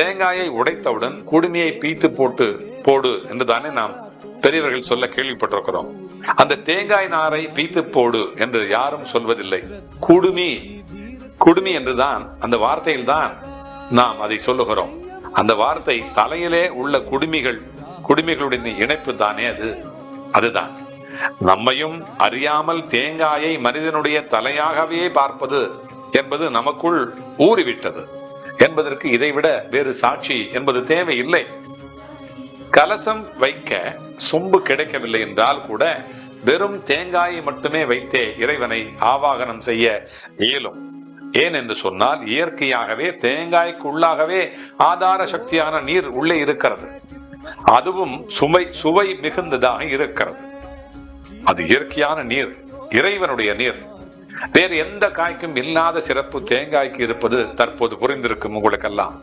தேங்காயை உடைத்தவுடன் குடுமியை பீத்து போடு என்று தானே நாம் பெரியவர்கள் சொல்ல கேள்விப்பட்டிருக்கிறோம். அந்த தேங்காய் நாரை பீத்து போடு என்று யாரும் சொல்வதில்லை. குடுமி என்றுதான் அந்த வார்த்தையில் தான் நாம் அதை சொல்லுகிறோம். அந்த வார்த்தை தலையிலே உள்ள குடுமிகளுடைய இணைப்பு தானே அதுதான். நம்மையும் அறியாமல் தேங்காயை மனிதனுடைய தலையாகவே பார்ப்பது என்பது நமக்குள் ஊறிவிட்டது என்பதற்கு இதைவிட வேறு சாட்சி என்பது தேவையில்லை. கலசம் வைக்க சொம்பு கிடைக்கவில்லை என்றால் கூட வெறும் தேங்காயை மட்டுமே வைத்தே இறைவனை ஆவாகனம் செய்ய இயலும். ஏன் என்று சொன்னால் இயற்கையாகவே தேங்காய்க்குள்ளாகவே ஆதார சக்தியான நீர் உள்ளே இருக்கிறது. அதுவும் சுவை மிகுந்ததாக இருக்கிறது. அது இயற்கையான நீர், இறைவனுடைய நீர். வேறு எந்த காய்க்கும் இல்லாத சிறப்பு தேங்காய்க்கு இருப்பது தற்போது புரிந்திருக்கும் உங்களுக்கெல்லாம்.